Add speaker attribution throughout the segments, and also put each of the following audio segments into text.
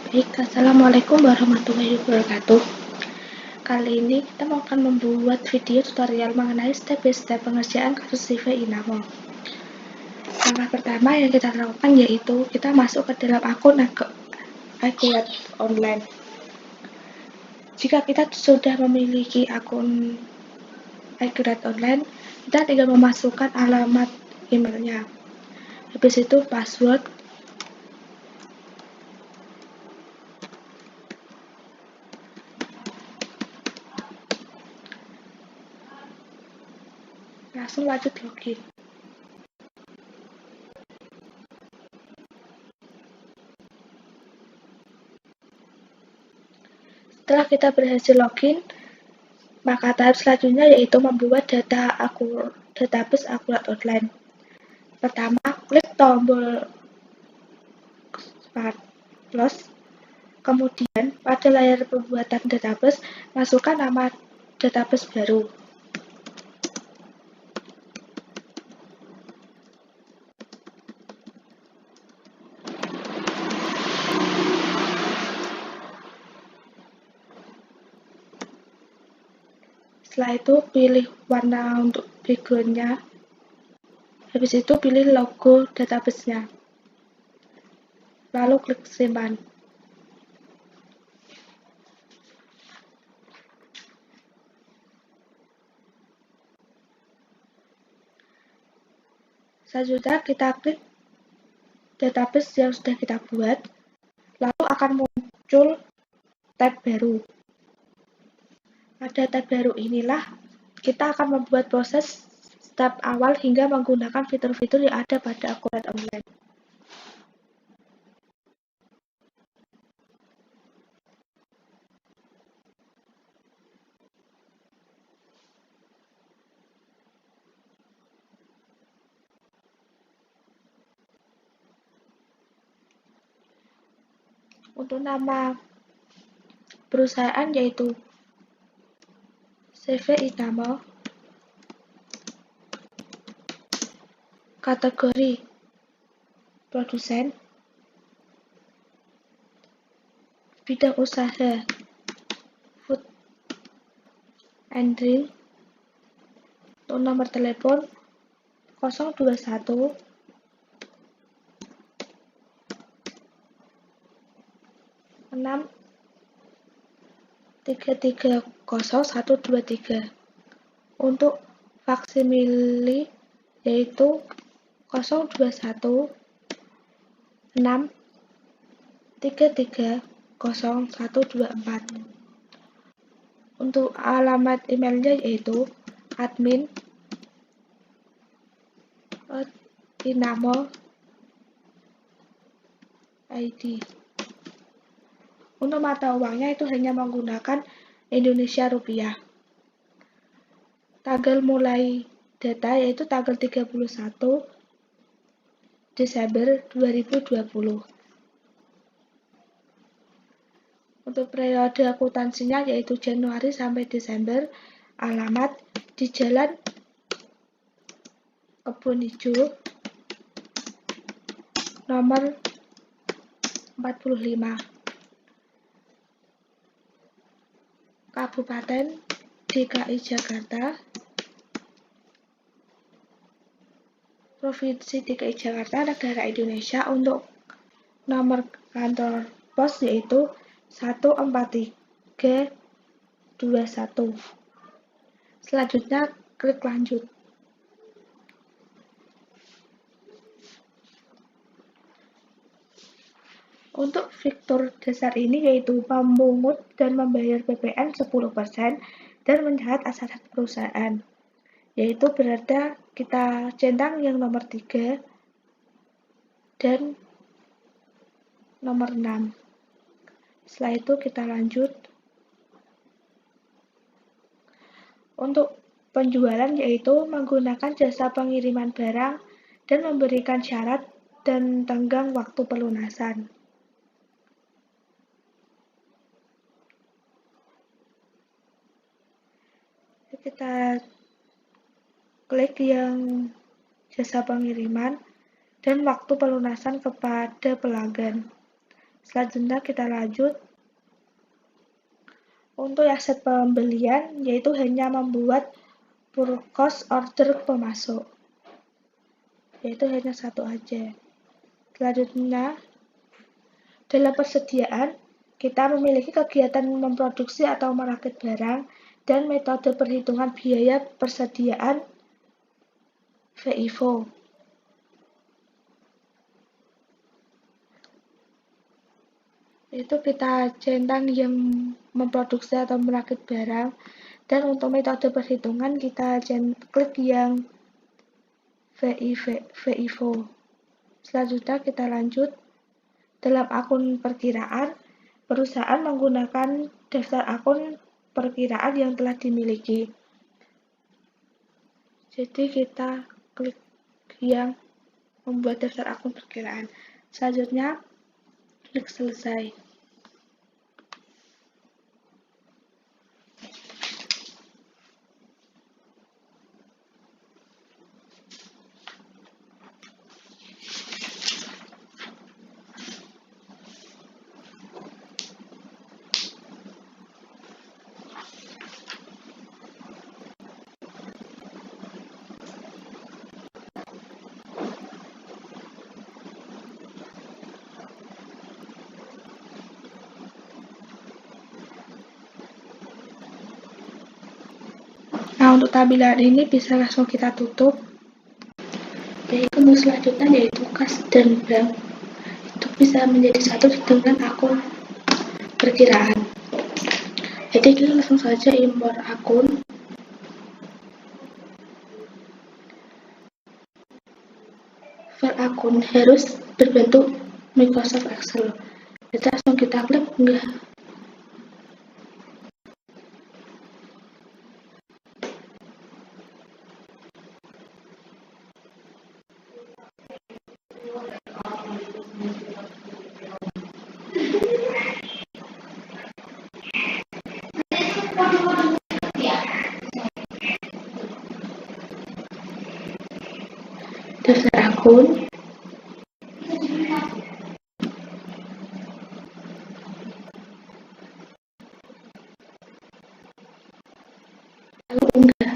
Speaker 1: Baik, assalamualaikum warahmatullahi wabarakatuh. Kali ini kita akan membuat video tutorial mengenai step-by-step pengerjaan kasus CV Inamo. Langkah pertama yang kita lakukan yaitu kita masuk ke dalam akun Accurate Online. Jika kita sudah memiliki akun Accurate Online, kita tinggal memasukkan alamat emailnya. Habis itu password. Langsung lanjut login. Setelah kita berhasil login, maka tahap selanjutnya yaitu membuat database Accurate Online. Pertama, klik tombol Start Plus. Kemudian, pada layar pembuatan database, masukkan nama database baru. Setelah itu, pilih warna untuk background-nya. Habis itu, pilih logo database-nya. Lalu klik simpan. Selanjutnya, kita klik database yang sudah kita buat. Lalu akan muncul tab baru. Pada tab baru inilah kita akan membuat proses step awal hingga menggunakan fitur-fitur yang ada pada Accurate Online. Untuk nama perusahaan yaitu CV Inamo. Kategori produsen, bidang usaha food and drink. Untuk nomor telepon 021 6 330 123. Untuk faksimili yaitu 021 6 330 124. Untuk alamat emailnya yaitu admin@inamo.id. Untuk mata uangnya itu hanya menggunakan Indonesia Rupiah. Tanggal mulai data yaitu tanggal 31 Desember 2020. Untuk periode akuntansinya yaitu Januari sampai Desember. Alamat di Jalan Kebun Hijau nomor 45, Kabupaten DKI Jakarta, Provinsi DKI Jakarta, negara Indonesia. Untuk nomor kantor pos yaitu 14321. Selanjutnya klik lanjut. Untuk fitur dasar ini yaitu memungut dan membayar PPN 10% dan mencatat aset perusahaan, yaitu berada kita centang yang nomor 3 dan nomor 6. Setelah itu kita lanjut. Untuk penjualan yaitu menggunakan jasa pengiriman barang dan memberikan syarat dan tenggang waktu pelunasan. Kita klik yang jasa pengiriman dan waktu pelunasan kepada pelanggan. Selanjutnya kita lanjut. Untuk aset pembelian, yaitu hanya membuat purchase order pemasok, yaitu hanya satu aja. Selanjutnya, dalam persediaan, kita memiliki kegiatan memproduksi atau merakit barang dan metode perhitungan biaya persediaan FIFO. Itu kita centang yang memproduksi atau merakit barang, dan untuk metode perhitungan kita klik yang FIFO. Selanjutnya kita lanjut. Dalam akun perkiraan, perusahaan menggunakan daftar akun perkiraan yang telah dimiliki. Jadi kita klik yang membuat daftar akun perkiraan. Selanjutnya, klik selesai. Nah, untuk tampilan ini bisa langsung kita tutup. Yaitu selanjutnya yaitu kas dan bank. Itu bisa menjadi satu dengan akun perkiraan. Jadi kita langsung saja import akun. File akun harus berbentuk Microsoft Excel. Jadi langsung kita klik unggah. Daftar akun, lalu unggah.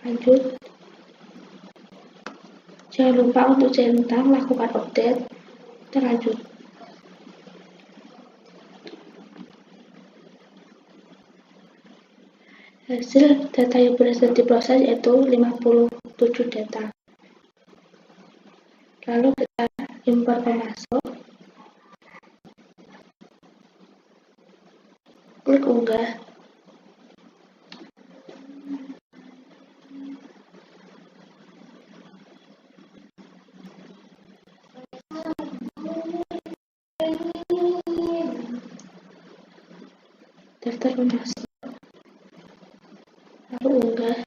Speaker 1: Lanjut. Jangan lupa untuk centang lakukan update. Terlanjut. Hasil data yang berhasil diproses yaitu 57 data. Lalu kita import pemasok. Klik unggah. Daftar pemasok. Lalu unggah.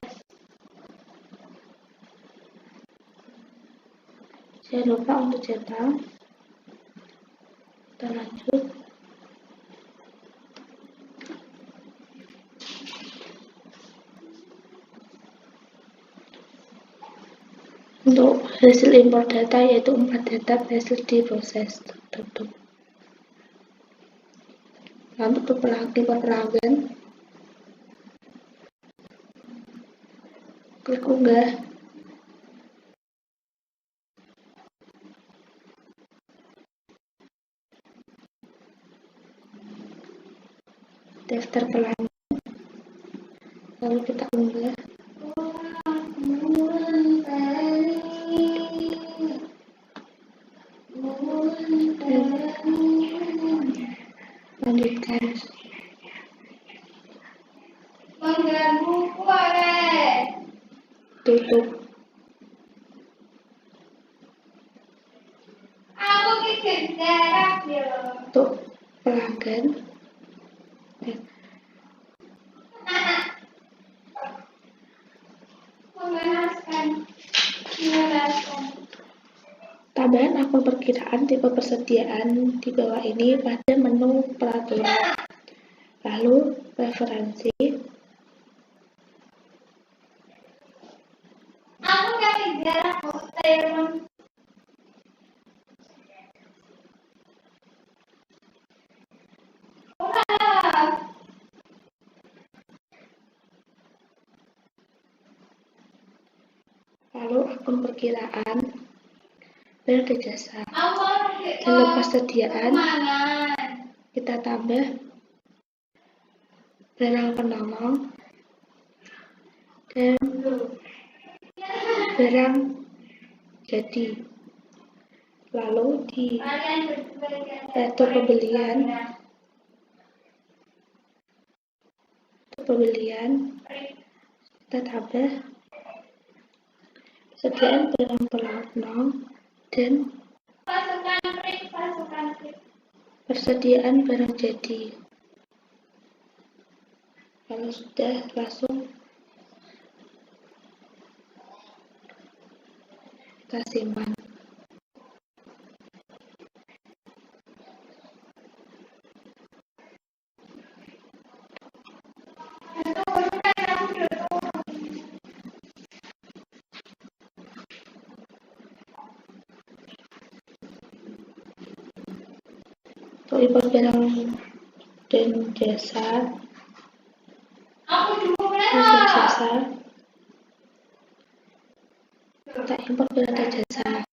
Speaker 1: Jangan lupa untuk centang. Kita lanjut. Untuk hasil import data yaitu 4 data berhasil diproses. Tutup. Lalu import pelanggan. Klik unggah. Daftar pelanggan. Lalu kita unggah. Lanjutkan. Tutup. Untuk pelanggan. Tambahan akun perkiraan tipe persediaan di bawah ini pada menu peraturan. Lalu referensi. Lalu akun perkiraan barang dan jasa. Dan lepas sediaan kita tambah barang penolong dan barang jadi. Lalu di retur pembelian kita tambah persediaan barang penolong dan persediaan barang jadi. Kalau sudah, langsung kita simpan. Untuk import barang dan jasa, kita import barang dan jasa.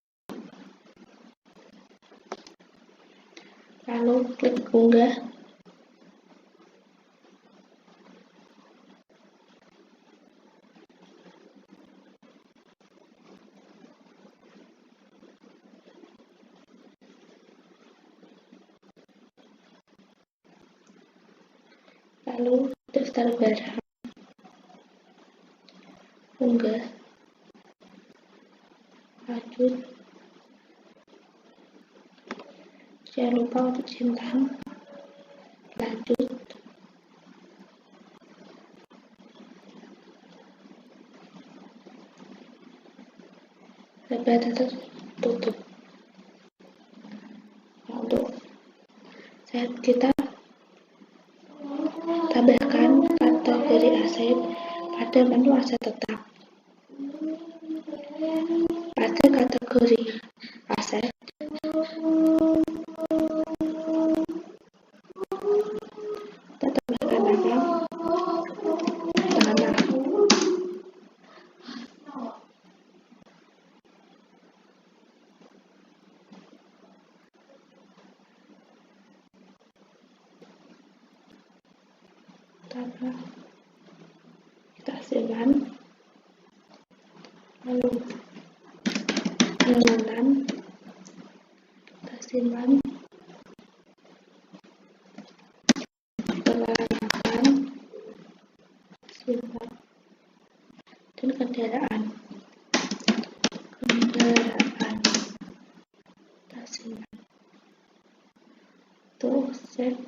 Speaker 1: Lalu klik unggah. Lalu daftar barang, unggah, lanjut. Jangan lupa untuk simpan, lanjut. Data tertutup. Untuk saat kita tambahkan kategori aset pada menu aset tetap. Pada kategori aset, kita tambahkan nama tanah. Kita simpan. Lalu pengenalan kita simpan. Peralatan simpan. Dan kendaraan kita simpan. Tuh save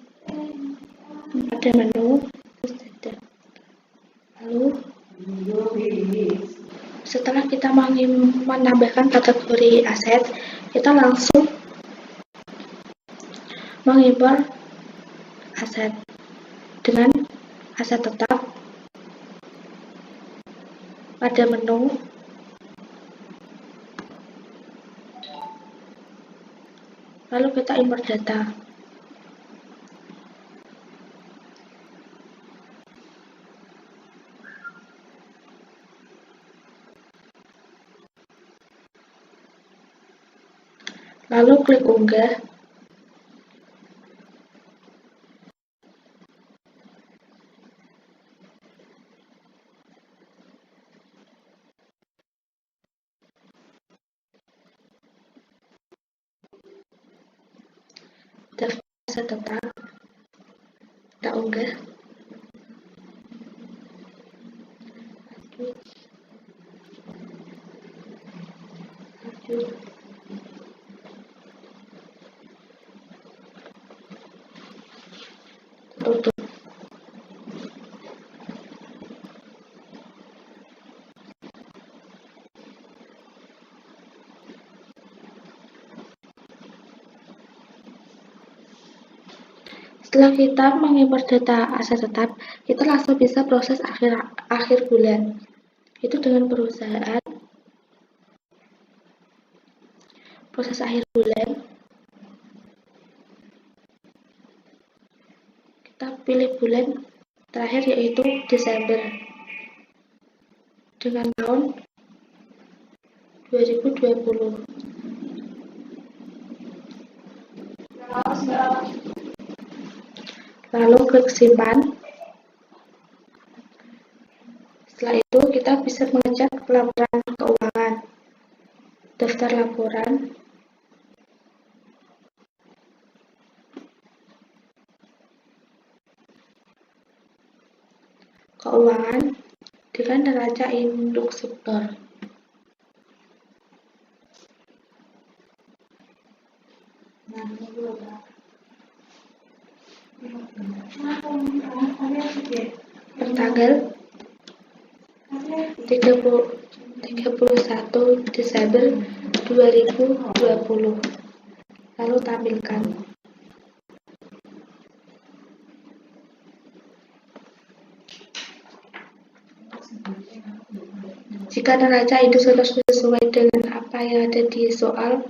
Speaker 1: pada menu sudah. Lalu setelah kita menambahkan kategori aset, kita langsung mengimpor aset dengan aset tetap pada menu. Lalu kita import data. Lalu klik unggah. Daftar aset tetap kita unggah. Lanjut. Tutup. Setelah kita mengimpor data aset tetap, kita langsung bisa proses akhir bulan. Itu dengan perusahaan proses akhir bulan. Kita pilih bulan terakhir yaitu Desember dengan tahun 2020. Lalu klik simpan. Setelah itu kita bisa mengecek laporan keuangan, daftar laporan, keuangan dengan neraca induk sektor. Pertanggal 31 Desember 2020. Lalu tampilkan. Jika neraca induk sektor sesuai dengan apa yang ada di soal,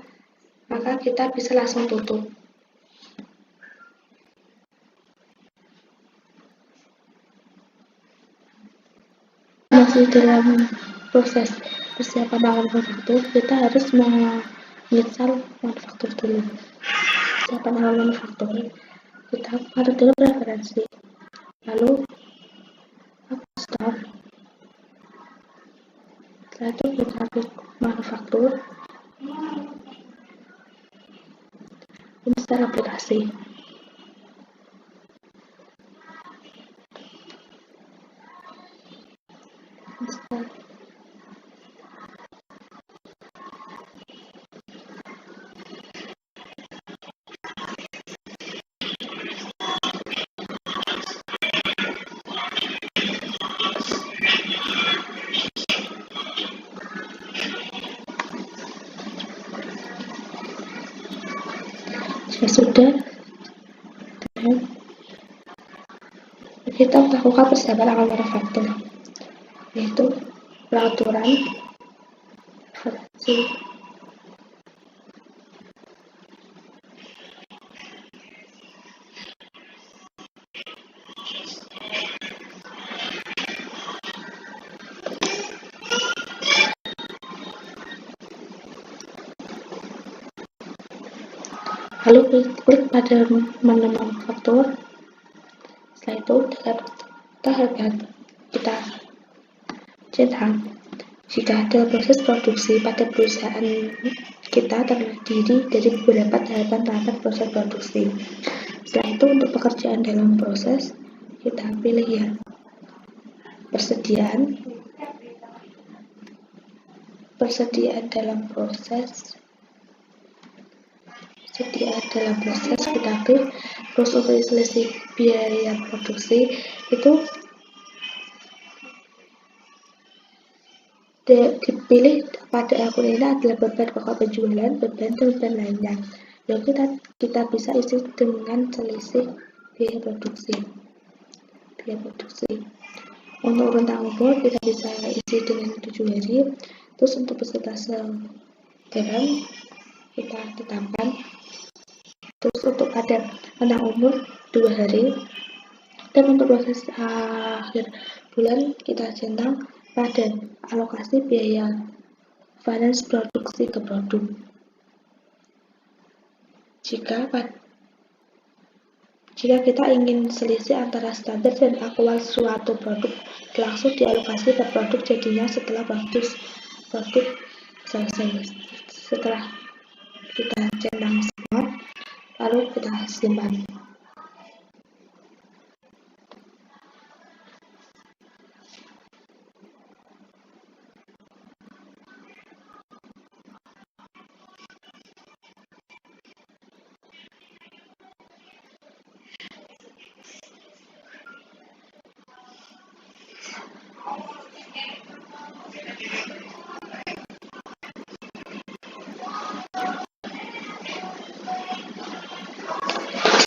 Speaker 1: maka kita bisa langsung tutup. Masih dalam proses persiapan awal manufaktur, kita harus menginstal manufaktur dulu. Persiapan awal manufaktur, kita atur dulu preferensi, lalu start. Setelah itu kita klik manufaktur, install aplikasi. Install. Jika sudah, kita melakukan persiapan awal manufaktur, yaitu peraturan, referensi, lalu klik pada menu manufaktur. Setelah itu kita cetak. Jika ada proses produksi pada perusahaan kita terdiri dari beberapa tahapan proses produksi. Setelah itu untuk pekerjaan dalam proses, kita pilih ya persediaan dalam proses. Kita klik. Terus untuk selisih biaya produksi itu dipilih pada akun ini adalah beban pokok penjualan, beban dan beban lainnya. Yang kita bisa isi dengan selisih biaya produksi. Untuk rentang umur kita bisa isi dengan 7 hari. Terus untuk persentase garam kita tetapkan. Terus untuk pada rentang umur 2 hari. Dan untuk proses akhir bulan kita centang pada alokasi biaya finance produksi ke produk. Jika kita ingin selisih antara standar dan aktual suatu produk, langsung dialokasi ke produk jadinya setelah produk selesai. Setelah kita centang semua, lalu kita simpan.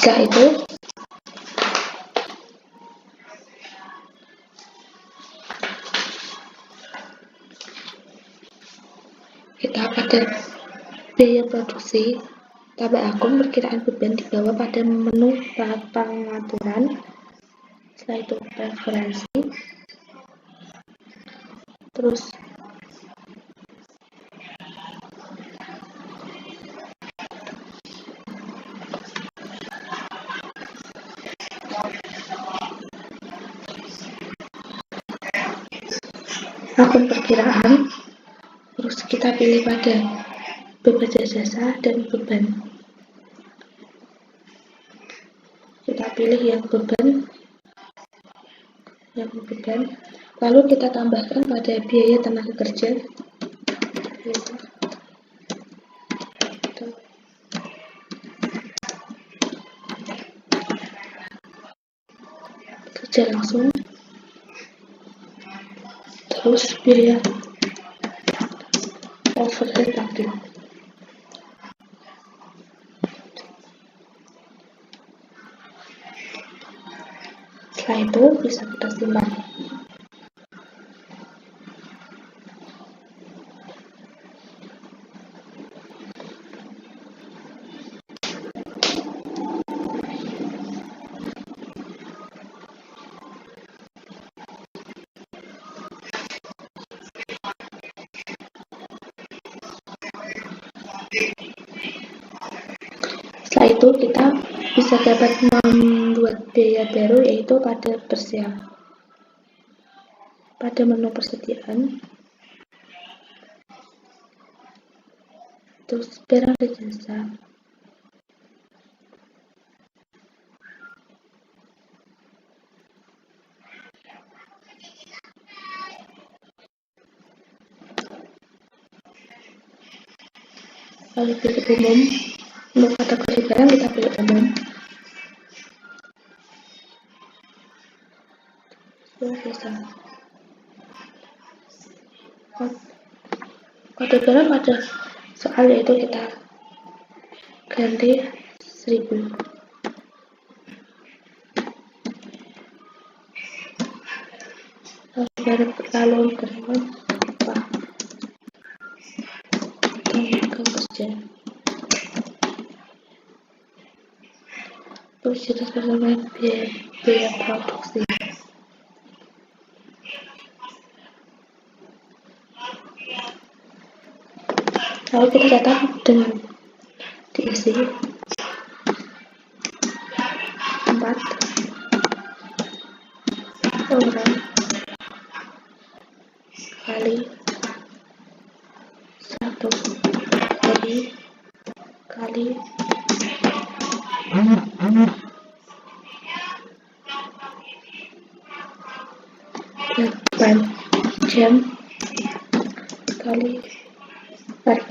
Speaker 1: Setelah itu kita pada biaya produksi, tabel akun perkiraan beban di bawah pada menu pengaturan. Setelah itu preferensi, terus akun perkiraan, terus kita pilih pada beban jasa dan beban. Kita pilih yang beban, lalu kita tambahkan pada biaya tenaga kerja, kerja langsung, terus biaya overhead aktif. Setelah itu bisa kita simpan. Setelah itu kita bisa dapat membuat biaya baru, yaitu pada bersel. Pada menu persediaan, terus barang dan jasa, lalu pilih umum. Untuk kategori barang kita pilih umum. Kode barang pada soal yaitu kita ganti 1000. Lalu karyawan apa? Tenaga kerja. Terus jelas bersama biaya produksi. Lalu kita catat dengan diisi 4 orang kali 1 hari kali 8 jam kali RP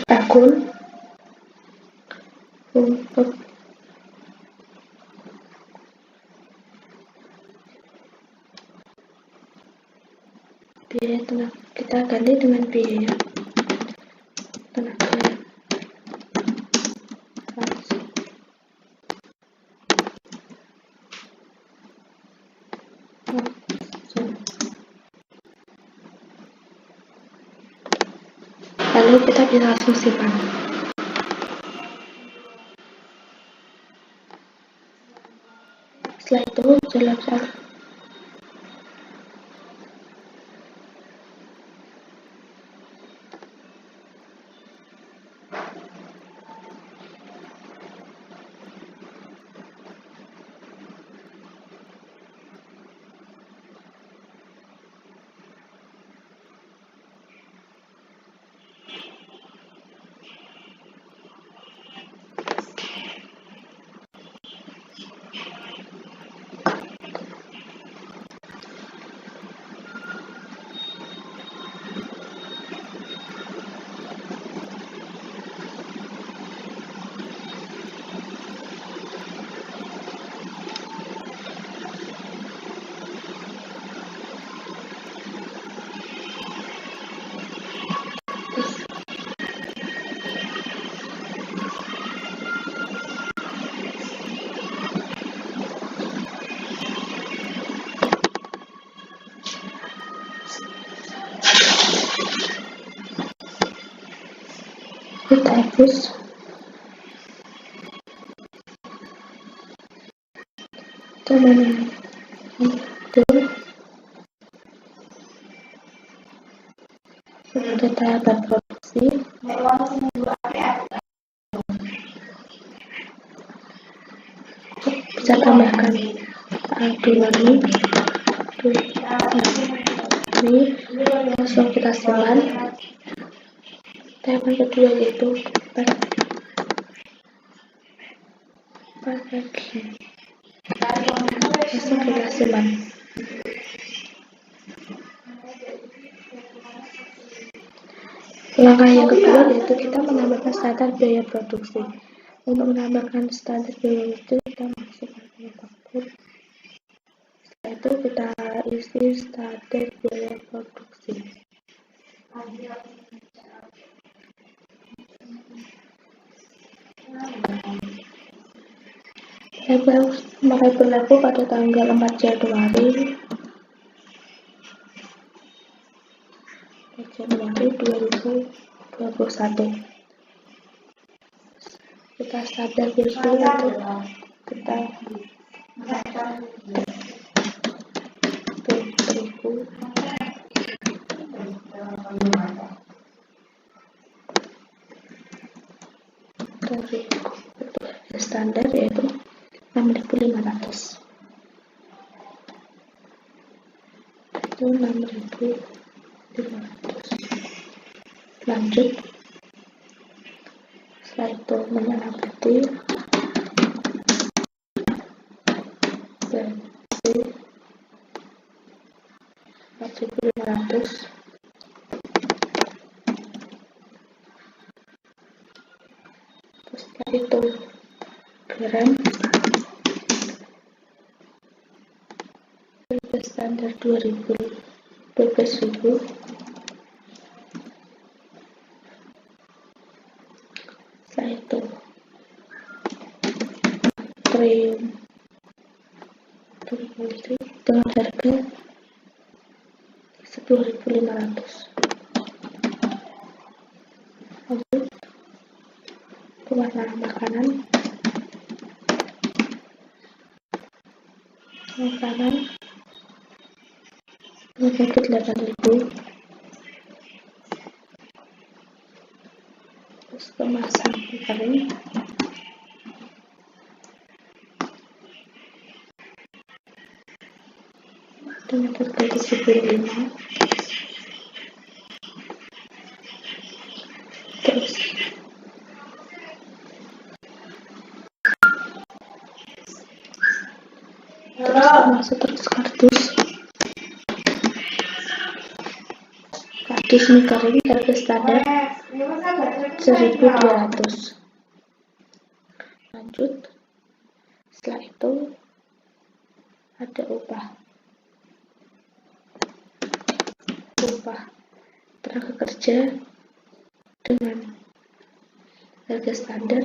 Speaker 1: akun untuk biaya tenaga, kita ganti dengan biaya tenaga lalu kita bisa langsung simpan. Setelah itu dalam soal bagus. Teman itu sudah tahapan produksi. Bisa tambahkan dulu ini langsung kita simpan. Tahapan kedua yaitu packaging, langsung kita simpan. Langkah yang kedua yaitu kita menambahkan standar biaya produksi. Untuk menambahkan standar biaya itu kita masukkan ke faktur. Setelah itu kita isi standar biaya produksi. Mulai berlaku pada tanggal 4 Januari 2021. Kita sadar dulu untuk kita terigu standar yaitu 6.500. Itu 6.500. Lanjut. Setelah itu menyangkuti versi 4.500. Setelah itu garam standar 12.000. Setelah itu natrium dengan harga 10.500. Lanjut, pewarna makanan dengan harga 8.000. Terus kemasan kering dengan harga 75. Terus masuk terus kardus mie kering harga standar 1.200. Lanjut, setelah itu ada upah tenaga kerja dengan harga standar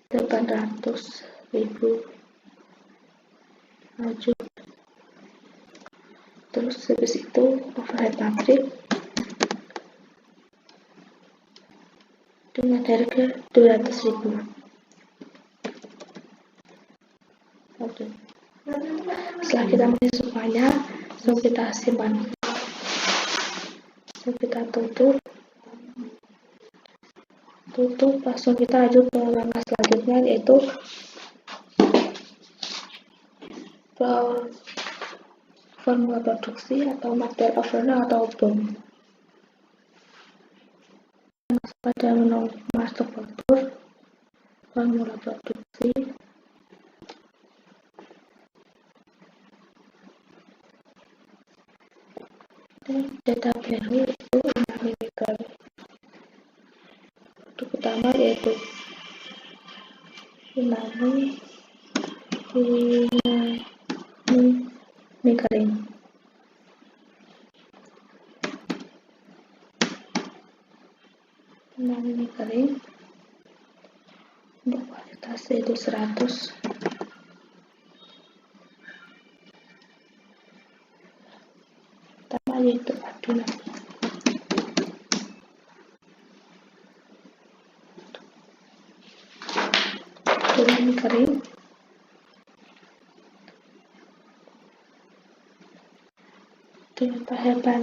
Speaker 1: 800.000. Lanjut, terus habis itu overhead pabrik dengan harga 200.000. Oke. Setelah kita mengisi semuanya, langsung kita simpan. Langsung kita tutup, langsung kita lanjut ke langkah selanjutnya yaitu formula produksi atau material overload atau BOM. Pada menu masuk faktur, formula produksi, dan data baru itu minimal. Produk utama yaitu mie kering. Mie kering untuk kualitas yaitu 100. Pertama yaitu adonan. adonan mie kering. Dengan tahapan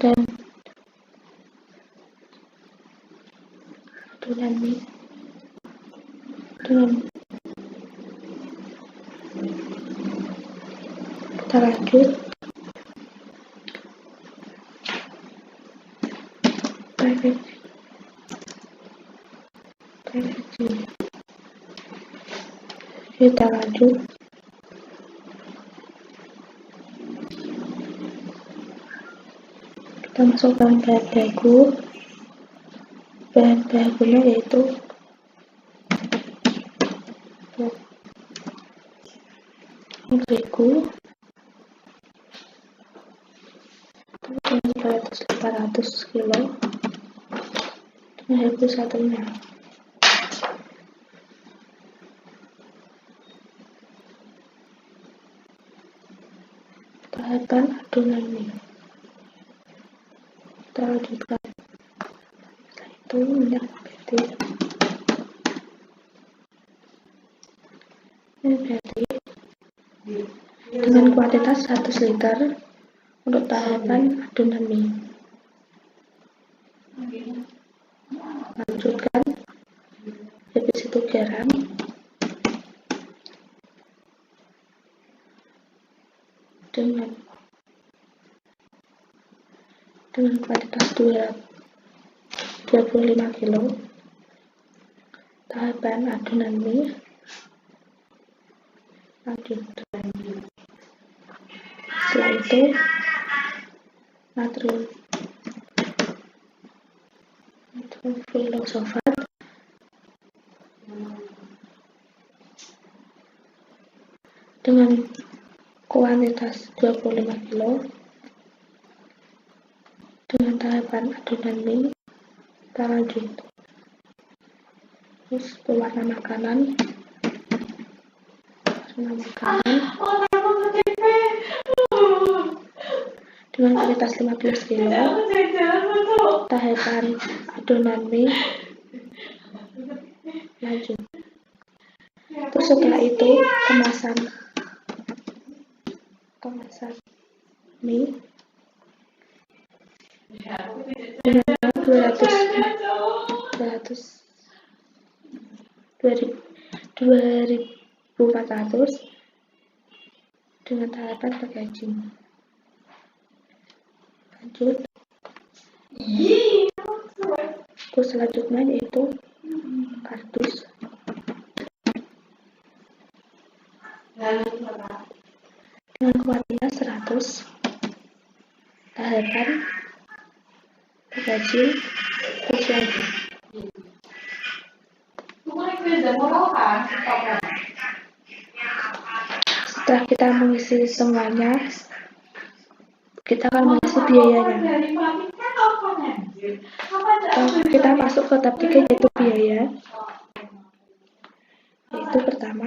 Speaker 1: dan adonan mie dengan kita lanjut packaging. Kita lanjut kita masukkan bahan bakunya yaitu terigu dengan 800 kilo dengan harga satunya. Tahapan adonan mie kita lanjutkan. Setelah itu minyak berarti dengan kuantitas 100 liter untuk tahapan adonan mie. Lanjutkan, habis itu garam dengan kuantitas 25 kilo. Tahapan adonan mie lanjut. Setelah itu natrium filosofat dengan kuantitas 25 kilo dengan tahapan adonan mie kita lanjut. Terus pewarna makanan dengan kuantitas 15 kilo tahapan adonan mie lanjut. Terus setelah itu kemasan mie dengan 2400 dengan tahapan packaging. Lanjut. Terus selanjutnya yaitu kardus dengan kuantitas 100 tahapan packaging. Terus lanjut. Setelah kita mengisi semuanya, kita akan mengisi biayanya. Kita masuk ke tab 3 yaitu biaya. Yaitu pertama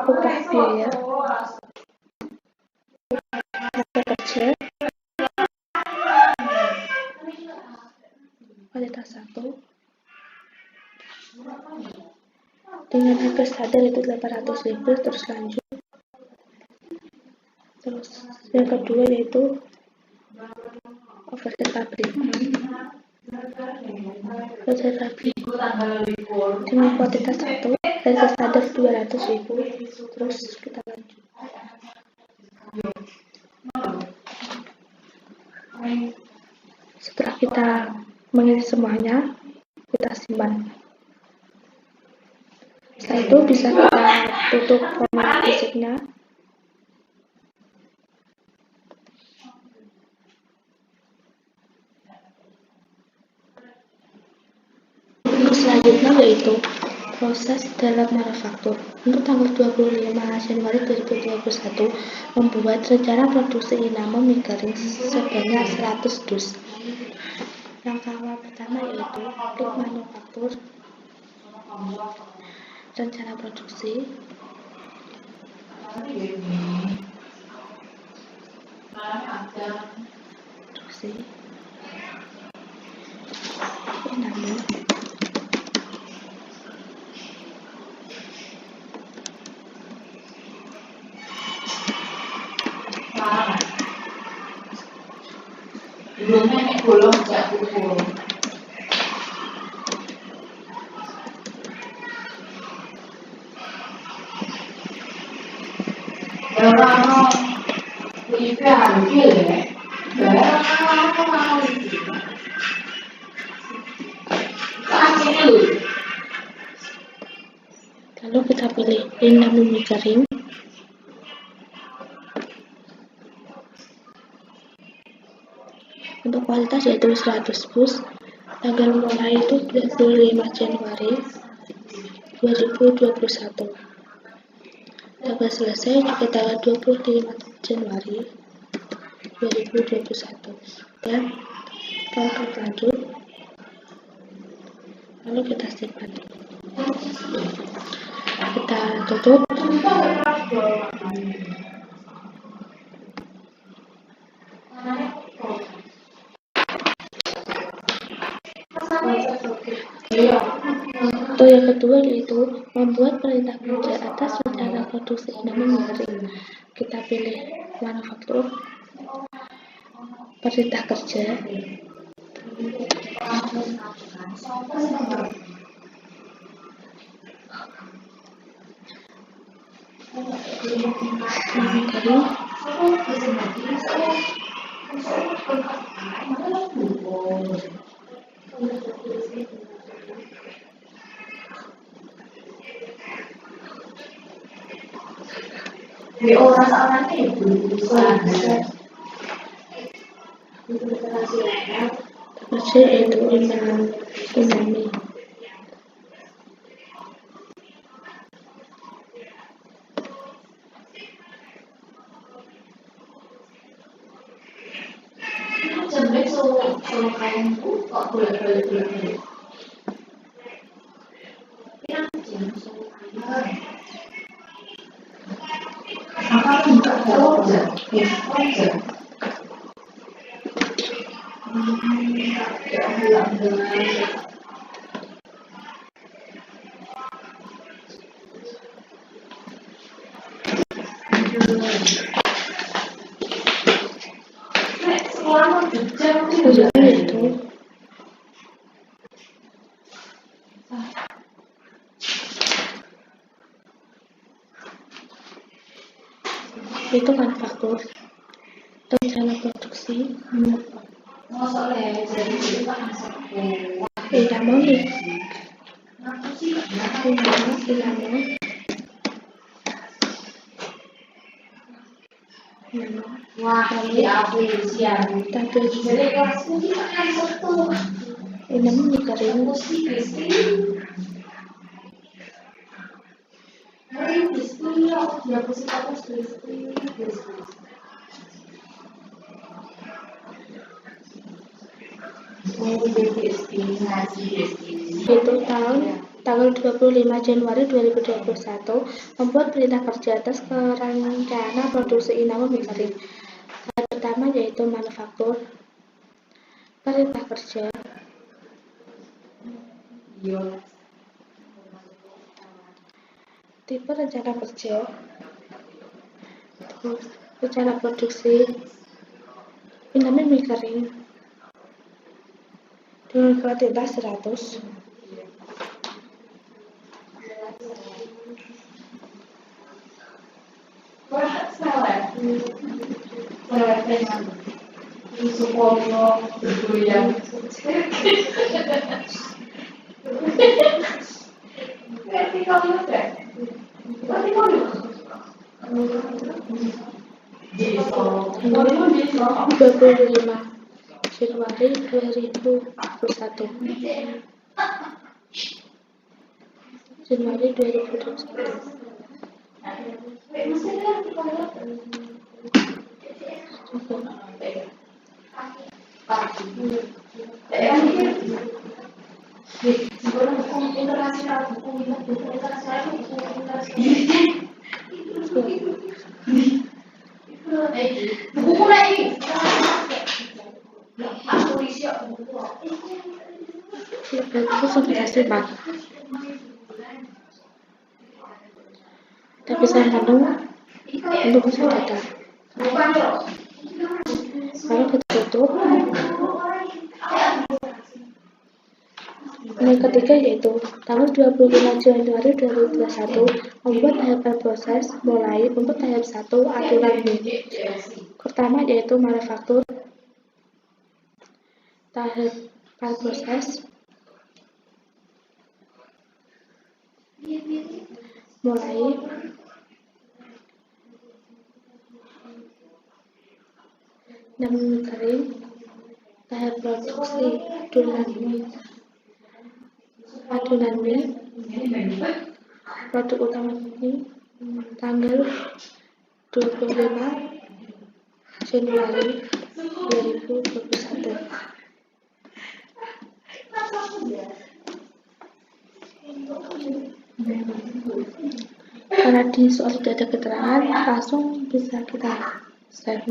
Speaker 1: upah biaya kerja kualitas 1 dengan harga standar itu 800.000. Terus lanjut. Terus yang kedua yaitu overhead pabrik dengan kuantitas 1 harga standar 200.000. Terus kita lanjut. Setelah kita mengisi semuanya, kita simpan. Setelah itu bisa kita tutup format fisiknya. Selanjutnya yaitu Proses dalam manufaktur. Untuk tanggal 25 Januari 2021 membuat rencana produksi Inamo mie garing sebanyak 100 dus. Langkah awal pertama yaitu klik manufaktur, rencana produksi, Inamo.
Speaker 2: Belumnya nek bolong gak pukul. Orang itu ambil ya.
Speaker 1: Lalu kita pilih Inamo mie garing. Untuk kualitas yaitu 100 bus. Tanggal mulai itu 25 Januari 2021. Tanggal selesai juga tanggal 25 Januari 2021. Dan kalau lanjut, lalu kita simpan. Kita tutup. Untuk yang kedua yaitu membuat perintah kerja atas rencana produksi Inamo mie garing. Kita pilih manufaktur, perintah kerja, mie garing,
Speaker 2: Di orang-orang itu
Speaker 1: kerja yaitu Inami.
Speaker 2: jembek solo kain itu kok bolak-balik. Apa enggak kerja? Ya, kerja.
Speaker 1: Selanjutnya itu manufaktur, rencana produksi, Inamo mie,
Speaker 2: Wah, ini aku siang.
Speaker 1: tampil
Speaker 2: Jadi kelasku kita kan satu.
Speaker 1: Inamo mie garing, itu tanggal 25 Januari 2021 membuat perintah kerja atas rencana produksi Inamo mie garing. Hal pertama yaitu manufaktur, perintah kerja, tipe rencana kerja, terus rencana produksi Inamo mie garing dengan kuantitas 100.
Speaker 2: Supaya bergoyang.
Speaker 1: Tanggal 25 Januari 2021. Januari 2021.
Speaker 2: Buku lagi.
Speaker 1: Itu sudah simpan. Tapi saya penuh untuk data. Lalu kita tutup. Yang ketiga yaitu tanggal 25 Januari 2021 membuat tahapan proses mulai untuk tahap 1 aturan B. Pertama yaitu manufaktur. Tahapan proses mulai dan kering. Tahap produksi adonan mie produk utama ini tanggal 25 Januari 2021. Karena di soal tidak ada keterangan, langsung bisa kita save.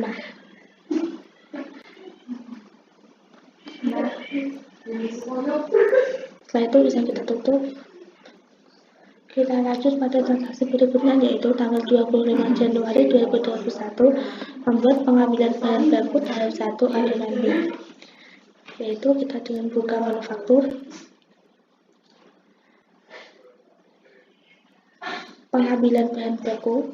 Speaker 1: Setelah itu bisa kita tutup. Kita lanjut pada transaksi berikutnya yaitu tanggal 25 Januari 2021 membuat pengambilan bahan baku tahap 1 adonan mie. Yaitu kita dengan buka manufaktur. Pengambilan bahan baku.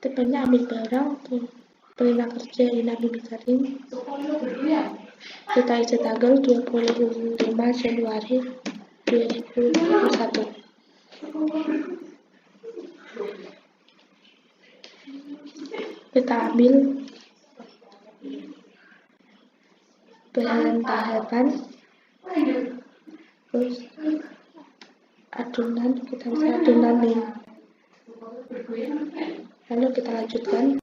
Speaker 1: Tepatnya ambil barang perintah kerja Ina Bibi Karim. Kita isi tanggal 25 Januari 2021. Kita ambil bahan tahapan, terus adonan, kita bisa adonan nih. Lalu kita lanjutkan.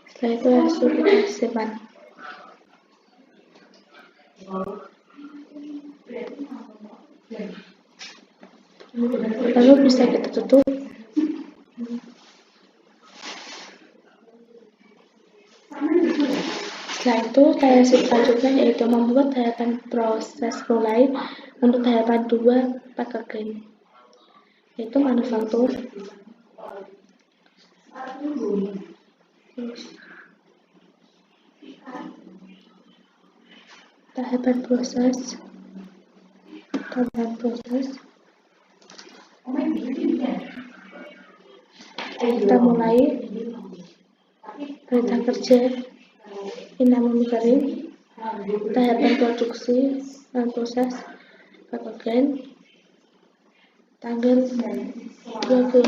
Speaker 1: Setelah itu langsung kita simpan. Lalu bisa kita tutup. Setelah itu tahap selanjutnya yaitu membuat tahapan proses mulai untuk tahapan 2 packaging, yaitu manufaktur. Tahapan proses kita mulai perintah kerja Ina Bibi Karim. Tahapan produksi dan proses packaging tanggal 25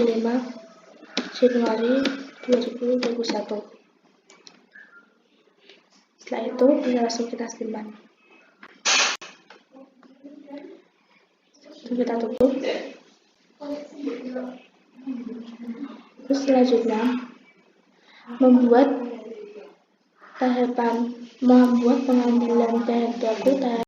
Speaker 1: Januari 2021. Setelah itu langsung kita simpan. Kita tutup. Terus selanjutnya membuat pengambilan bahan baku tahap